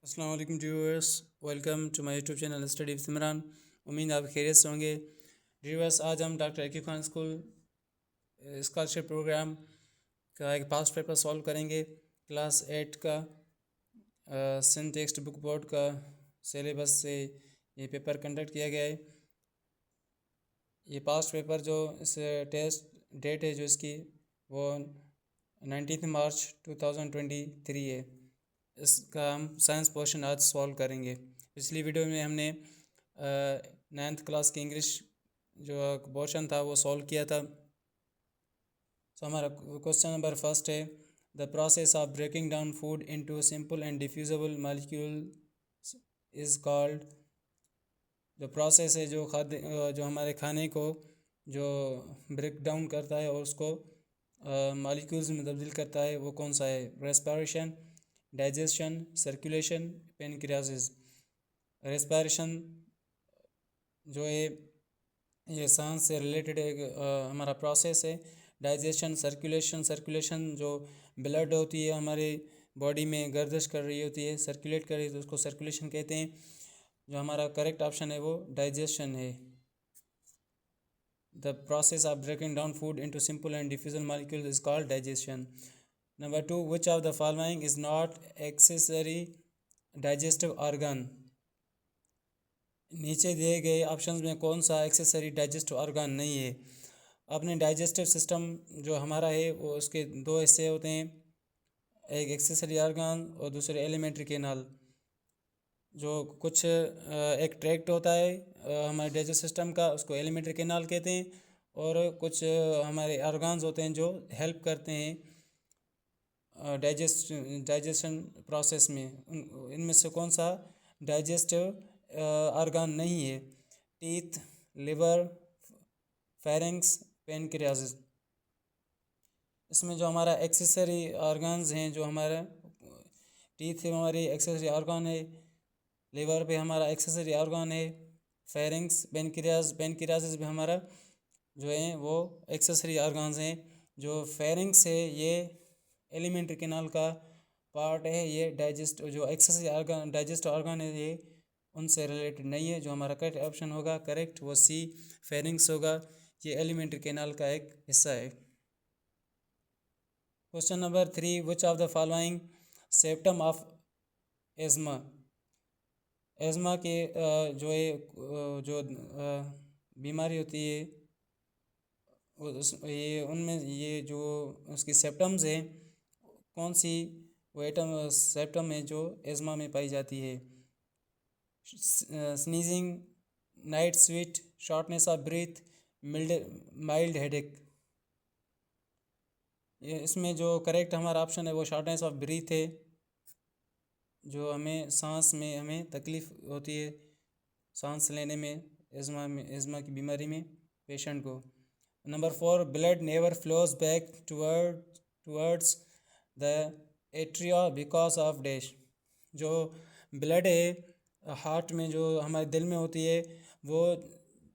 अस्सलाम वालेकुम viewers, welcome to my YouTube channel study with Imran. उम्मीद आप खैरियत से होंगे। व्यूअर्स, आज हम doctor Aqib Khan school scholarship program का एक पास्ट पेपर सॉल्व करेंगे। क्लास 8 का सिंध टेक्स्ट बुक बोर्ड का सिलेबस से ये पेपर कंडक्ट किया गया है। ये पास्ट पेपर जो इस टेस्ट डेट है जो इसकी वो 19 मार्च 2023 है। इसका हम साइंस पोर्शन आज सॉल्व करेंगे। पिछली वीडियो में हमने 9th क्लास की इंग्लिश जो पोर्शन था वो सॉल्व किया था। तो हमारा क्वेश्चन नंबर फर्स्ट है, the process of breaking down food into simple and diffusible molecules is called. जो प्रोसेस है जो हमारे खाने को जो ब्रेक डाउन करता है और उसको मॉलिक्यूल्स में तब्दील करता है वो कौन सा है? Respiration, digestion, circulation, pancreas. Respiration जो है ये सांस से रिलेटेड एक हमारा प्रोसेस है। डाइजेशन, सर्कुलेशन जो ब्लड होती है हमारे बॉडी में गर्दिश कर रही होती है, सर्कुलेट कर रही है, तो उसको सर्कुलेशन कहते हैं। जो हमारा करेक्ट ऑप्शन है वो डाइजेशन है। The process of breaking down food into simple and diffusion molecules is called digestion. Number 2, which of the following is not accessory digestive organ. नीचे दिए गए ऑप्शंस में कौन सा एक्सेसरी डाइजेस्टिव ऑर्गन नहीं है? अपने डाइजेस्टिव सिस्टम जो हमारा है वो उसके दो हिस्से होते हैं, एक एक्सेसरी ऑर्गन और दूसरे एलिमेंट्री कैनाल। जो कुछ एक ट्रैक्ट होता है हमारे डाइजेस्टिव सिस्टम का, उसको एलिमेंट्री कैनाल कहते हैं। और कुछ हमारे ऑर्गन्स होते हैं जो हेल्प करते हैं डाइजेशन प्रोसेस में। इनमें से कौन सा डाइजेस्टिव ऑर्गन नहीं है? Teeth, liver, pharynx, pancreas. इसमें जो हमारा एक्सेसरी ऑर्गन्स हैं, जो हमारा टीथ है हमारी एक्सेसरी ऑर्गन है, लिवर पे हमारा एक्सेसरी ऑर्गन है, फेरिंग्स, पेनक्रियासिस भी हमारा जो है वो एक्सेसरी ऑर्गन्स हैं। जो फेरिंग्स है ये एलिमेंट्री कैनाल का पार्ट है। ये जो एक्सेसरी ऑर्गन डाइजेस्ट ऑर्गन है ये उनसे रिलेटेड नहीं है। जो हमारा करेक्ट ऑप्शन होगा करेक्ट वो सी, फेरिंग्स होगा। ये एलिमेंट्री कैनाल का एक हिस्सा है। Question number 3, which of the following symptom of asthma. Asthma के जो है जो बीमारी होती है ये उनमें ये जो उसकी सिम्टम्स है कौन सी वो सिम्टम है जो एज़मा में पाई जाती है? Sneezing, night sweat, shortness of breath, mild headache. ये इसमें जो करेक्ट हमारा ऑप्शन है वो शॉर्टनेस ऑफ ब्रीथ है। जो हमें सांस में हमें तकलीफ़ होती है सांस लेने में एज़मा की बीमारी में पेशेंट को। Number 4, blood never flows back towards the atria because of dash. जो ब्लड है हार्ट में जो हमारे दिल में होती है वो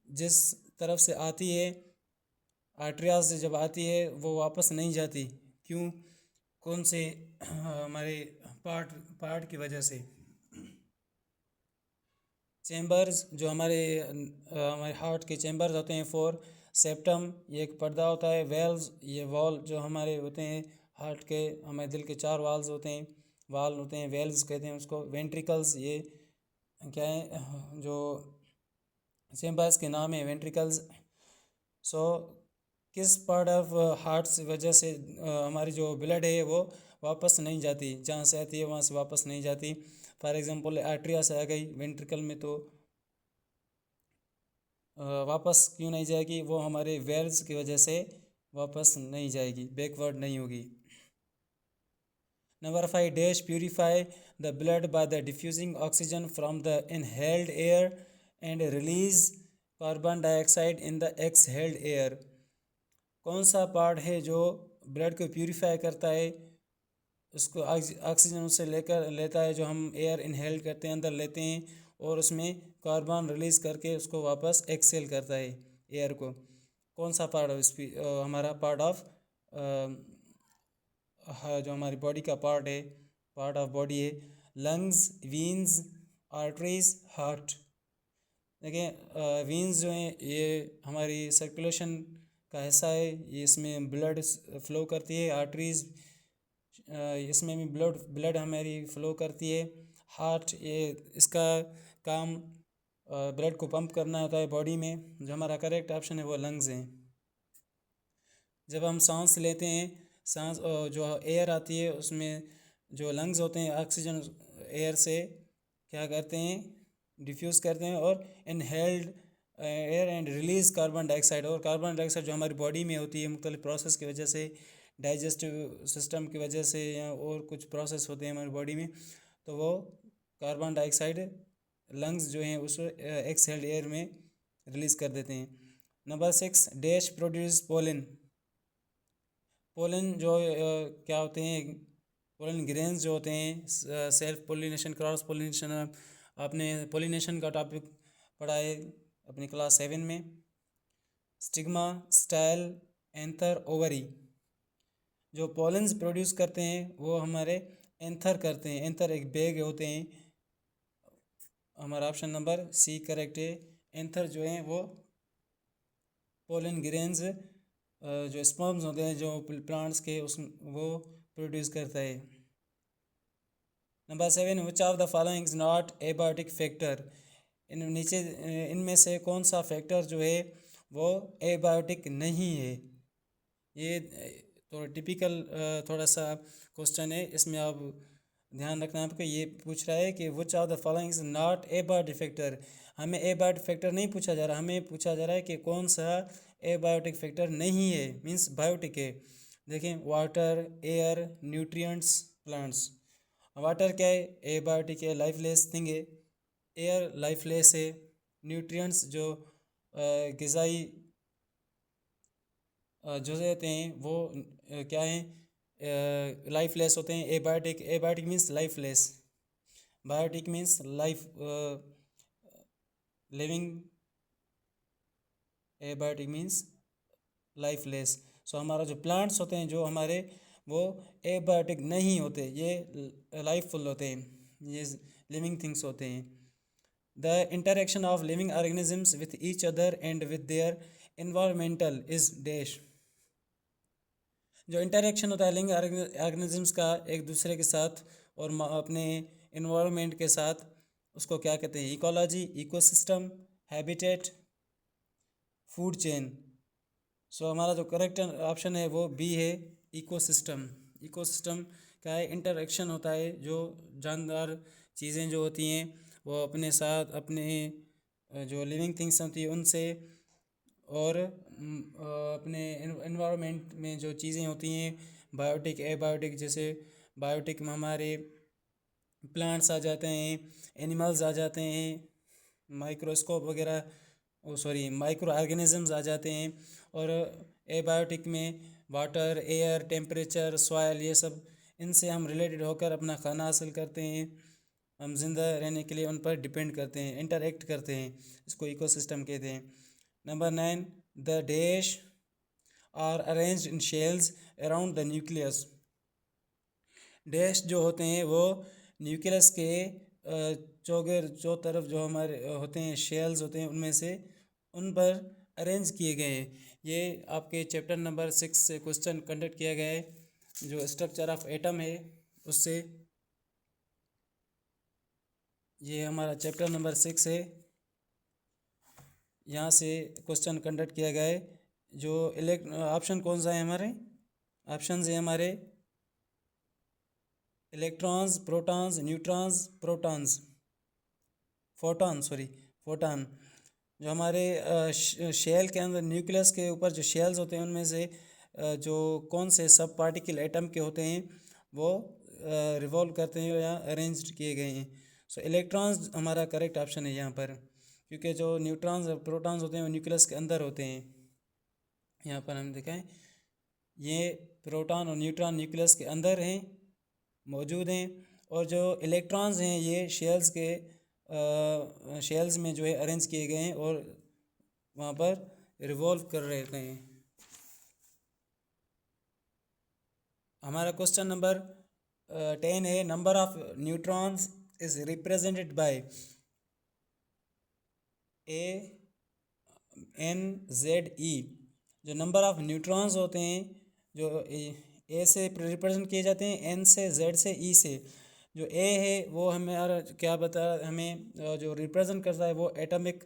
जिस तरफ से आती है आर्टरिया से जब आती है वो वापस नहीं जाती, क्यों? कौन से हमारे पार्ट की वजह से? चैम्बर्स जो हमारे हार्ट के चैम्बर्स होते हैं 4, सेप्टम ये एक पर्दा होता है, वेल्व्स ये वॉल जो हमारे होते हैं हार्ट के, हमारे दिल के 4 वाल्व होते हैं, वेल्व्स कहते हैं उसको। वेंट्रिकल्स ये क्या है? जो चैम्बर्स के नाम है वेंट्रिकल्स। सो किस पार्ट ऑफ हार्ट की वजह से हमारी जो ब्लड है वो वापस नहीं जाती, जहाँ से आती है वहाँ से वापस नहीं जाती? फॉर एग्जांपल आर्टरिया से आ गई वेंट्रिकल में तो वापस क्यों नहीं जाएगी? वो हमारे वेल्व्स की वजह से वापस नहीं जाएगी, बैकवर्ड नहीं होगी। Number 5, dash purify the blood by the diffusing oxygen from the inhaled air and release carbon dioxide in the exhaled air. कौन सा पार्ट है जो ब्लड को प्यूरिफाई करता है, उसको ऑक्सीजन उससे लेता है, जो हम एयर इनहेल करते हैं अंदर लेते हैं, और उसमें कार्बन रिलीज करके उसको वापस एक्सेल करता है एयर को? कौन सा पार्ट ऑफ हमारा पार्ट ऑफ जो हमारी बॉडी का पार्ट ऑफ बॉडी है लंग्स, वीन्स, आर्टरीज, हार्ट। देखें वीन्स जो हैं ये हमारी सर्कुलेशन का हिस्सा है, ये इसमें ब्लड फ्लो करती है। आर्टरीज इसमें भी ब्लड हमारी फ्लो करती है। हार्ट ये इसका काम ब्लड को पंप करना होता है बॉडी में। जो हमारा करेक्ट ऑप्शन है वो लंग्स हैं। जब हम सांस लेते हैं, सांस जो एयर आती है उसमें जो लंग्स होते हैं ऑक्सीजन एयर से क्या करते हैं, डिफ्यूज़ करते हैं और inhaled air and release carbon dioxide. और कार्बन डाइऑक्साइड जो हमारी बॉडी में होती है मुख्तलिफ प्रोसेस की वजह से, डाइजेस्टिव सिस्टम की वजह से या और कुछ प्रोसेस होते हैं हमारी बॉडी में, तो वो कार्बन डाइऑक्साइड लंग्स जो हैं उस एक्सहेल्ड एयर में रिलीज़ कर देते हैं। Number 6, dash produce pollen. Pollen जो क्या होते हैं, पोलन ग्रेन्स जो होते हैं, सेल्फ पोलिनेशन, क्रॉस पोलिनेशन। आपने पोलिनेशन का टॉपिक पढ़ा है अपनी क्लास 7 में। Stigma, style, anther, ovary. जो पोलन्स प्रोड्यूस करते हैं वो हमारे एंथर करते हैं। एंथर एक बैग होते हैं। हमारा ऑप्शन नंबर सी करेक्ट है। एंथर जो हैं वो पोलन ग्रेन्स जो स्पर्म्स होते हैं जो प्लांट्स के उस वो प्रोड्यूस करता है। Number 7, which of the following is not abiotic factor. इनमें से कौन सा फैक्टर जो है वो एबायोटिक नहीं है। ये थोड़ा टिपिकल थोड़ा सा क्वेश्चन है, इसमें आप ध्यान रखना आपको। ये पूछ रहा है कि विच of the following is not abiotic factor. हमें एबायोटिक फैक्टर नहीं पूछा जा रहा, हमें पूछा जा रहा है कि कौन सा एबायोटिक फैक्टर नहीं है, मीन्स बायोटिक है। देखें, water, air, nutrients, plants. Water क्या है, एबायोटिक है, लाइफलेस थिंग है। एयर लाइफलेस है। न्यूट्रिएंट्स जो ग़िज़ाई जो होते हैं वो क्या हैं, लाइफलेस होते हैं। Abiotic means lifeless, biotic means life living, abiotic means lifeless. So हमारा जो प्लांट्स होते हैं जो हमारे वो एबायोटिक नहीं होते, ये लाइफफुल होते हैं, ये लिविंग थिंग्स होते हैं। The interaction of living organisms with each other and with their environmental is dash. जो इंटरेक्शन होता है लिविंग ऑर्गेनिजम्स का एक दूसरे के साथ और अपने इन्वायरमेंट के साथ, उसको क्या कहते हैं, ecology, ecosystem, habitat, food chain. So हमारा जो करेक्ट ऑप्शन है वो बी है, इकोसिस्टम। इकोसिस्टम क्या है, इंटरेक्शन होता है जो जानदार चीज़ें जो होती हैं वो अपने साथ अपने जो लिविंग थिंग्स होती हैं उनसे और अपने एनवायरनमेंट में जो चीज़ें होती हैं बायोटिक, एबायोटिक। जैसे बायोटिक में हमारे प्लांट्स आ जाते हैं, एनिमल्स आ जाते हैं, माइक्रोस्कोप वगैरह माइक्रो ऑर्गेनिजम्स आ जाते हैं। और एबायोटिक में वाटर, एयर, टेम्परेचर, सॉयल, ये सब इनसे हम रिलेटेड होकर अपना खाना हासिल करते हैं। हम जिंदा रहने के लिए उन पर डिपेंड करते हैं, इंटरेक्ट करते हैं, इसको इकोसिस्टम कहते हैं। Number 9, the dash are arranged in shells around the nucleus. Dash जो होते हैं वो न्यूक्लियस के चौ तरफ जो हमारे होते हैं शेल्स होते हैं उनमें से उन पर अरेंज किए गए हैं। ये आपके चैप्टर नंबर 6 से क्वेश्चन कंडक्ट किया गया है, जो स्ट्रक्चर ऑफ एटम है उससे। ये हमारा चैप्टर नंबर 6 है, यहाँ से क्वेश्चन कंडक्ट किया गया है। जो ऑप्शन कौन सा है हमारे, ऑप्शन है हमारे electrons, protons, neutrons, protons, photon. जो हमारे शेल के अंदर न्यूक्लियस के ऊपर जो शेल्स होते हैं उनमें से जो कौन से सब पार्टिकल एटम के होते हैं वो रिवॉल्व करते हैं या अरेंज किए गए हैं। सो इलेक्ट्रॉन्स हमारा करेक्ट ऑप्शन है यहाँ पर, क्योंकि जो न्यूट्रॉन्स और प्रोटॉन्स होते हैं वो न्यूक्लियस के अंदर होते हैं। यहाँ पर हम दिखाएं, ये प्रोटॉन और न्यूट्रॉन न्यूक्लियस के अंदर हैं, मौजूद हैं। और जो इलेक्ट्रॉन्स हैं ये शेल्स में जो है अरेंज किए गए हैं और वहाँ पर रिवॉल्व कर रहते हैं। हमारा क्वेश्चन नंबर 10 है, number of neutrons is represented by ANZE। जो नंबर ऑफ न्यूट्रॉन्स होते हैं जो ए से रिप्रेजेंट किए जाते हैं, एन से, जेड से, ई से। जो ए है वो हमें क्या बता हमें जो रिप्रेजेंट करता है वो एटॉमिक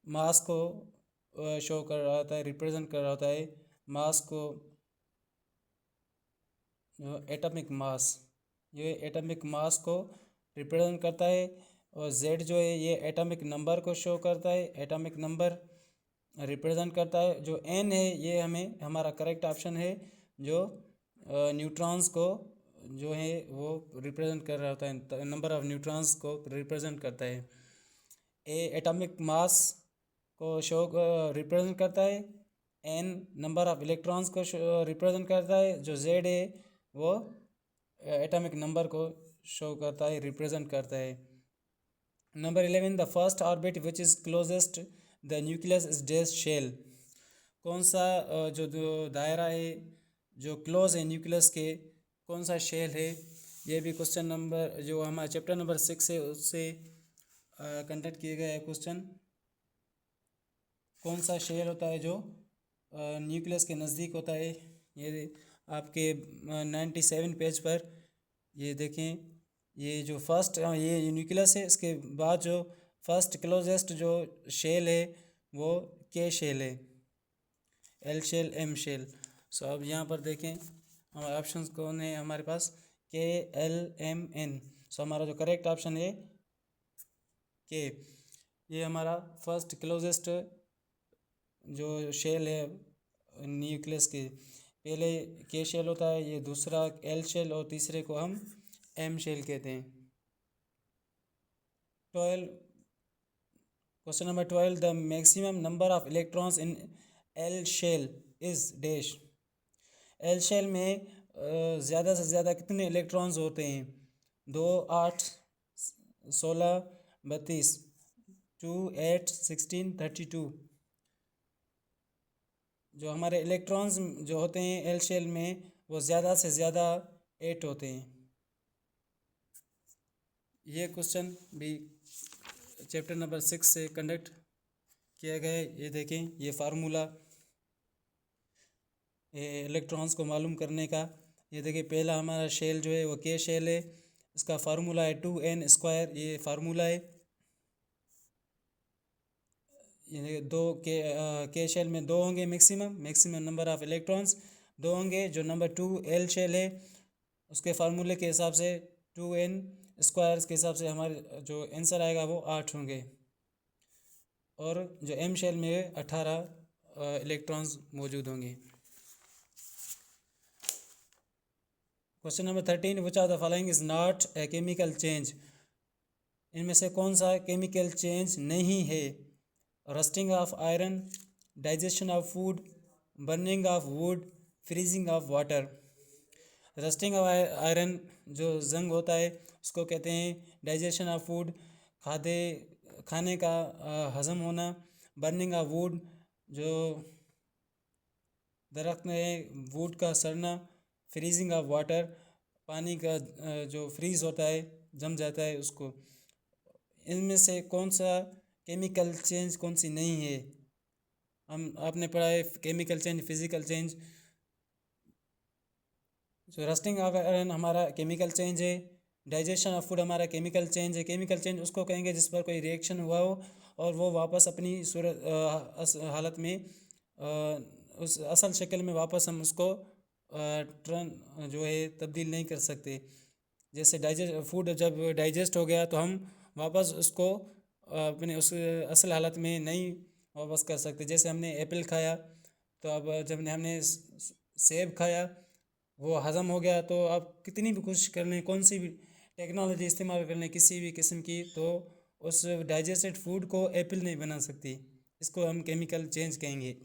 मास को शो कर रहा होता है, रिप्रेजेंट कर रहा होता है मास को, जो एटॉमिक मास, ये एटॉमिक मास को रिप्रेजेंट करता है। और जेड जो है ये एटॉमिक नंबर को शो करता है, एटॉमिक नंबर रिप्रेजेंट करता है। जो एन है ये हमें हमारा करेक्ट ऑप्शन है, जो न्यूट्रॉन्स को जो है वो रिप्रेजेंट कर रहा होता है, नंबर ऑफ न्यूट्रॉन्स को रिप्रेजेंट करता है। ए एटॉमिक मास को शो रिप्रेजेंट करता है, एन नंबर ऑफ इलेक्ट्रॉन्स को रिप्रेजेंट करता है, जो जेड है वो एटॉमिक नंबर को शो करता है, रिप्रेजेंट करता है। Number 11, the first orbit which is closest the nucleus is dash shell. कौन सा जो दायरा है जो क्लोज है न्यूक्लियस के, कौन सा शेल है। ये भी क्वेश्चन नंबर जो हमारा चैप्टर नंबर 6 है उससे कंडक्ट किया गया है क्वेश्चन। कौन सा शेल होता है जो न्यूक्लियस के नज़दीक होता है। ये आपके 97 पेज पर ये देखें, ये जो फर्स्ट ये न्यूक्लियस है, इसके बाद जो फर्स्ट क्लोजेस्ट जो शेल है वो के शेल है, एल शेल, एम शेल। सो अब यहाँ पर देखें हमारे ऑप्शंस कौन है हमारे पास, के, एल, एम, एन। सो हमारा जो करेक्ट ऑप्शन है के, ये हमारा फर्स्ट क्लोजेस्ट जो शेल है न्यूक्लियस के, पहले के शेल होता है, ये दूसरा एल शेल और तीसरे को हम एम शेल कहते हैं। 12, question number 12, the maximum number of electrons in L shell is dash. L shell में ज़्यादा से ज़्यादा कितने इलेक्ट्रॉन्स होते हैं। 2, 8, 16, 32, 2, 8, 16, 32। जो हमारे इलेक्ट्रॉन्स जो होते हैं एल शेल में वो ज़्यादा से ज़्यादा 8 होते हैं। ये क्वेश्चन भी चैप्टर नंबर 6 से कंडक्ट किया गया है। ये देखें, ये फार्मूला इलेक्ट्रॉन्स को मालूम करने का। ये देखिए पहला हमारा शेल जो है वो के शेल है, इसका फार्मूला है 2n²। ये फार्मूला है, ये दो के शेल में दो होंगे, मैक्सिमम नंबर ऑफ इलेक्ट्रॉन्स दो होंगे। जो नंबर 2 एल शेल है उसके फार्मूले के हिसाब से 2n² के हिसाब से हमारे जो आंसर आएगा वो 8 होंगे। और जो एम शेल में 18 इलेक्ट्रॉन्स मौजूद होंगे। Question number 13, which are the following is not a chemical change. इनमें से कौन सा केमिकल चेंज नहीं है। Rusting of iron, digestion of food, burning of wood, freezing of water. Rusting of iron जो जंग होता है उसको कहते हैं डाइजेशन ऑफ फूड, खाने का हज़म होना। बर्निंग ऑफ वुड जो दरख्त में वुड का सड़ना। फ्रीजिंग ऑफ वाटर पानी का जो फ्रीज़ होता है, जम जाता है उसको। इनमें से कौन सा केमिकल चेंज कौन सी नहीं है। आपने पढ़ा है केमिकल चेंज, फिजिकल चेंज। जो रस्टिंग ऑफ आयरन हमारा केमिकल चेंज है, डाइजेशन ऑफ फूड हमारा केमिकल चेंज है। केमिकल चेंज उसको कहेंगे जिस पर कोई रिएक्शन हुआ हो और वो वापस अपनी हालत में उस असल शक्ल में वापस हम उसको टर्न जो है तब्दील नहीं कर सकते। जैसे फूड जब डाइजेस्ट हो गया तो हम वापस उसको अपने उस असल हालत में नहीं वापस कर सकते। जैसे हमने एप्पल खाया तो अब जब हमने सेब खाया वो हज़म हो गया, तो आप कितनी भी कोशिश कर लें, कौन सी भी टेक्नोलॉजी इस्तेमाल कर लें किसी भी किस्म की, तो उस डाइजेस्टेड फूड को एप्पल नहीं बना सकती। इसको हम केमिकल चेंज कहेंगे।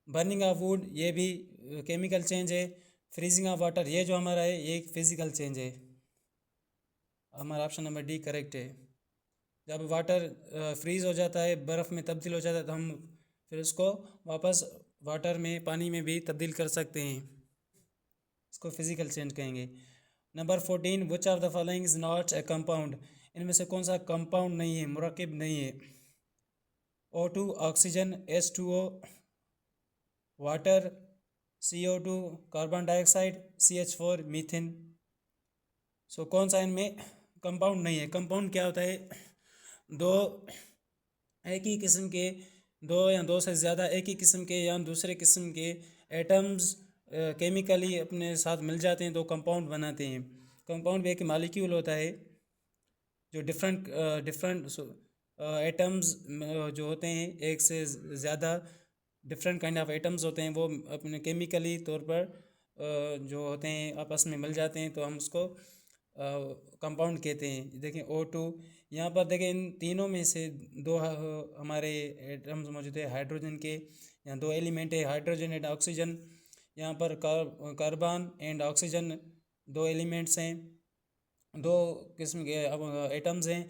बर्निंग ऑफ वुड ये भी केमिकल चेंज है। फ्रीजिंग ऑफ वाटर ये जो हमारा है ये एक फिज़िकल चेंज है। हमारा ऑप्शन नंबर डी करेक्ट है। जब वाटर फ्रीज़ हो जाता है, बर्फ़ में तब्दील हो जाता है, तो हम फिर उसको वापस वाटर में, पानी में भी तब्दील कर सकते हैं। इसको फिजिकल चेंज कहेंगे। Number 14, which of the following is not A compound, इनमें से कौन सा कंपाउंड नहीं है, मुरक्किब नहीं है? O2 oxygen, H2O water, CO2 carbon dioxide, CH4 methane. So कौन सा इनमें कंपाउंड नहीं है? कंपाउंड क्या होता है? दो एक ही किस्म के, दो या दो से ज़्यादा एक ही किस्म के या दूसरे किस्म के एटम्स केमिकली अपने साथ मिल जाते हैं तो कंपाउंड बनाते हैं। कंपाउंड भी एक मालिक्यूल होता है जो डिफरेंट एटम्स जो होते हैं, एक से ज़्यादा डिफरेंट काइंड ऑफ एटम्स होते हैं, वो अपने केमिकली तौर पर जो होते हैं आपस में मिल जाते हैं तो हम उसको कंपाउंड कहते हैं। देखें O2, यहाँ पर देखें इन तीनों में से दो हमारे एटम्स मौजूद है हाइड्रोजन के, यहाँ दो एलिमेंट है हाइड्रोजन एंड ऑक्सीजन। यहाँ पर कार्बन एंड ऑक्सीजन दो एलिमेंट्स हैं, दो किस्म के एटम्स हैं,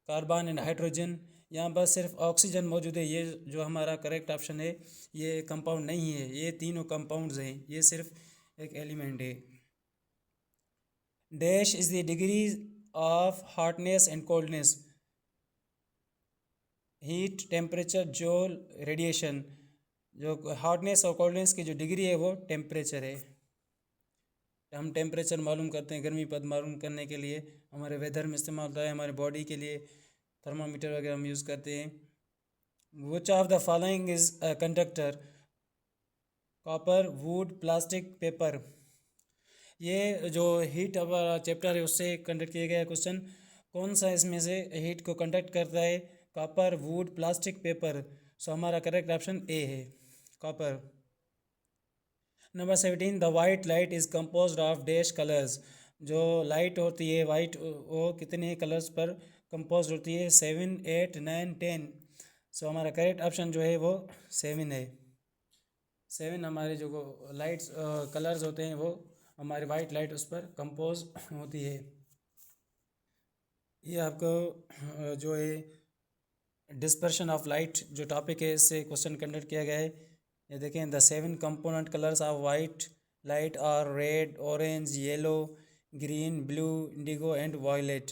कार्बन एंड हाइड्रोजन। यहाँ पर सिर्फ ऑक्सीजन मौजूद है, ये जो हमारा करेक्ट ऑप्शन है, ये कंपाउंड नहीं है, ये तीनों कंपाउंड्स हैं, ये सिर्फ एक एलिमेंट है। Dash is the degree of hotness and coldness, heat, temperature, जोल, रेडिएशन। जो हॉटनेस और कोल्डनेस की जो डिग्री है वो टेम्परेचर है। हम टेम्परेचर मालूम करते हैं गर्मी पद मालूम करने के लिए, हमारे वेदर में इस्तेमाल होता है, हमारे बॉडी के लिए थर्मामीटर वगैरह हम यूज़ करते हैं। विच of the following is conductor, copper, wood, plastic, paper. ये जो हीट हमारा चैप्टर है उससे कंडक्ट किया गया क्वेश्चन, कौन सा इसमें से हीट को कंडक्ट करता है? Copper, wood, plastic, paper. So हमारा करेक्ट ऑप्शन ए है, copper. Number 17, the white light is compose of dash colours. जो लाइट होती है वाइट, वो कितने कलर्स पर कंपोज होती है? 7, 8, 9, 10। सो हमारा करेक्ट ऑप्शन जो है वो 7 है। 7 हमारे जो लाइट्स कलर्स होते हैं वो हमारी वाइट लाइट उस पर कंपोज होती है। ये आपको जो है डिस्पर्शन ऑफ लाइट जो टॉपिक है इससे क्वेश्चन कंडक्ट किया गया है। ये देखें, the 7 component colours of white light are red, orange, yellow, green, blue, indigo and violet.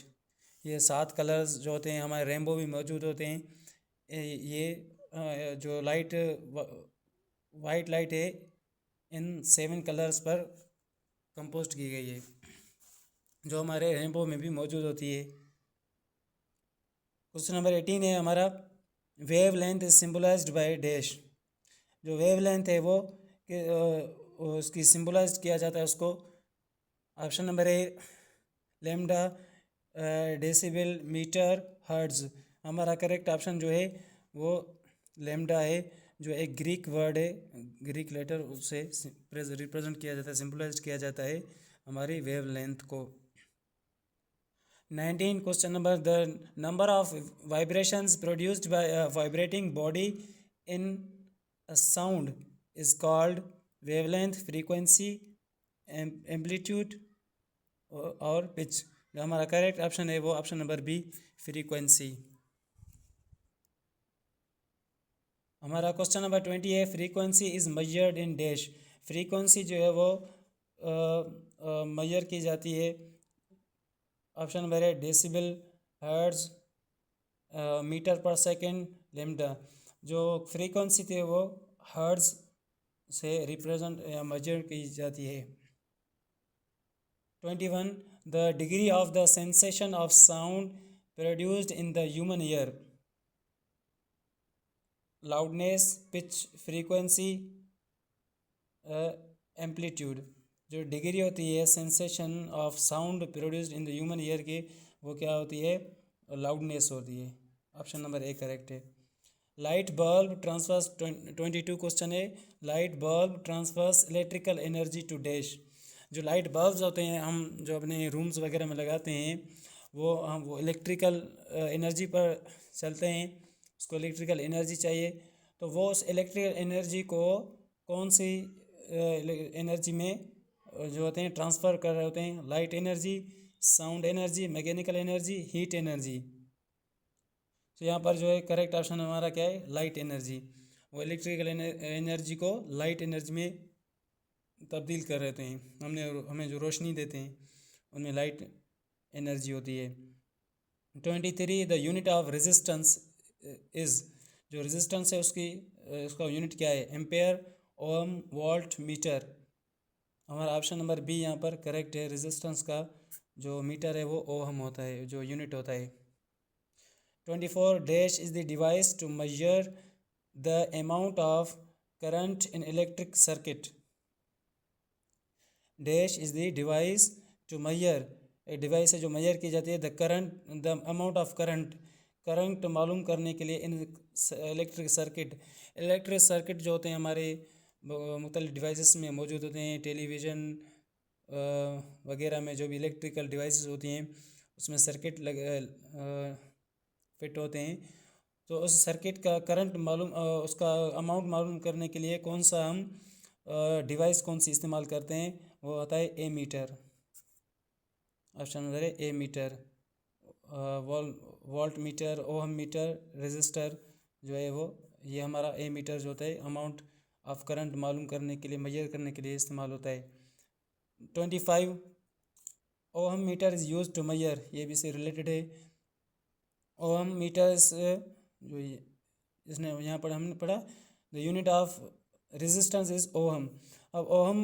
ये 7 कलर्स जो होते हैं, हमारे रेनबो भी मौजूद होते हैं। ये जो लाइट वाइट लाइट है इन 7 कलर्स पर कंपोस्ट की गई है, जो हमारे रेनबो में भी मौजूद होती है। क्वेश्चन नंबर 18 है हमारा, wavelength is symbolised by dash. जो वेव लेंथ है वो उसकी सिम्बलाइज किया जाता है उसको। Option number A lambda, decibel, metre, hertz. हमारा करेक्ट ऑप्शन जो है वो लैम्डा है, जो एक ग्रीक वर्ड है, ग्रीक लेटर, उससे रिप्रेजेंट किया जाता है, सिम्बलाइज किया जाता है हमारी वेव लेंथ को। 19 question number, the number of vibrations produced by a vibrating body in a sound is called wavelength, frequency, amplitude और पिच। जो हमारा करेक्ट ऑप्शन है वो ऑप्शन नंबर बी, फ्रीक्वेंसी। हमारा क्वेश्चन नंबर 20 है, frequency is measured in dash. Frequency जो है वो मेजर की जाती है। ऑप्शन नंबर है डेसिबल, हर्ट्ज, मीटर पर सेकेंड, लेम्डा। जो फ्रीक्वेंसी थी वो हर्ट्ज से रिप्रेजेंट या मेजर की जाती है। 21, the degree of the sensation of sound produced in the human ear, loudness, pitch, frequency, amplitude. जो डिग्री होती है sensation of sound produced in the human ear की, वो क्या होती है? लाउडनेस होती है। ऑप्शन नंबर ए करेक्ट है। लाइट बल्ब ट्रांसफर्स 22 क्वेश्चन है, light bulb transfers electrical energy to dash. जो लाइट बल्ब्स होते हैं हम जो अपने रूम्स वगैरह में लगाते हैं, वो इलेक्ट्रिकल एनर्जी पर चलते हैं, उसको इलेक्ट्रिकल एनर्जी चाहिए, तो वो उस इलेक्ट्रिकल एनर्जी को कौन सी एनर्जी में जो होते हैं ट्रांसफ़र कर रहे होते हैं? Light energy, sound energy, mechanical energy, heat energy. तो यहाँ पर जो है करेक्ट ऑप्शन हमारा क्या है? Light energy. वो इलेक्ट्रिकल एनर्जी को लाइट एनर्जी में तब्दील कर रहे हैं, हमें जो रोशनी देते हैं उनमें लाइट एनर्जी होती है। 23 the unit of resistance is, जो रेजिस्टेंस है उसका यूनिट क्या है? एम्पेयर, ओम, वोल्ट, मीटर। हमारा ऑप्शन नंबर बी यहाँ पर करेक्ट है। रेजिस्टेंस का जो मीटर है वो ओहम होता है, जो यूनिट होता है। 24 dash is the device to measure the amount of current in electric circuit. Dash is the device to measure, एक डिवाइस है जो मेजर की जाती है द अमाउंट ऑफ करंट मालूम करने के लिए इन इलेक्ट्रिक सर्किट जो होते हैं हमारे मुख्तलिफ डिवाइसेस में मौजूद होते हैं। टेलीविज़न वगैरह में जो भी इलेक्ट्रिकल डिवाइसेस होती हैं उसमें सर्किट फिट होते हैं। तो उस सर्किट का करंट उसका अमाउंट मालूम करने के लिए कौन सा हम डिवाइस कौन सी इस्तेमाल करते हैं? वो होता है ए मीटर। ऑप्शन नंबर है ammeter. Voltmeter, ohmmeter, resistor जो है वो, ये हमारा ए मीटर जो होता है अमाउंट ऑफ करंट मालूम करने के लिए, मेजर करने के लिए इस्तेमाल होता है। 25 ohm metre is use to measure, ये भी से रिलेटेड है। ओहम मीटर्स जो इसने यहाँ पर हमने पढ़ा the unit of resistance is ohm. अब ohm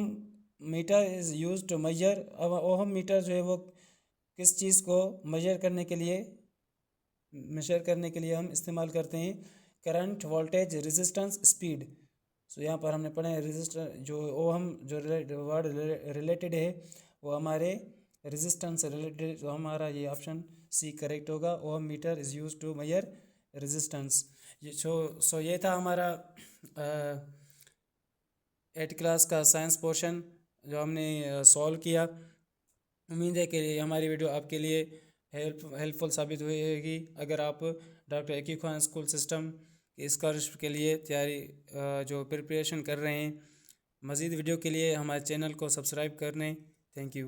metre is use to measure, अब ओहम मीटर जो है वो किस चीज़ को मेजर करने के लिए हम इस्तेमाल करते हैं? Current, voltage, resistance, speed. So यहाँ पर हमने पढ़ा है रेजिस्टर जो ओहम जो वर्ड रिलेटेड है वो हमारे रेजिस्टेंस से रिलेटेड, तो हमारा ये ऑप्शन सी करेक्ट होगा। Ohm metre is use to measure resistance. ये था हमारा 8th क्लास का साइंस पोर्शन जो हमने सॉल्व किया। उम्मीद है कि हमारी वीडियो आपके लिए हेल्पफुल साबित होगी। अगर आप डॉक्टर एक्यूब खान स्कूल सिस्टम की स्कॉलरशिप के लिए तैयारी जो प्रिपरेशन कर रहे हैं, मज़ीद वीडियो के लिए हमारे चैनल को सब्सक्राइब कर लें। Thank you.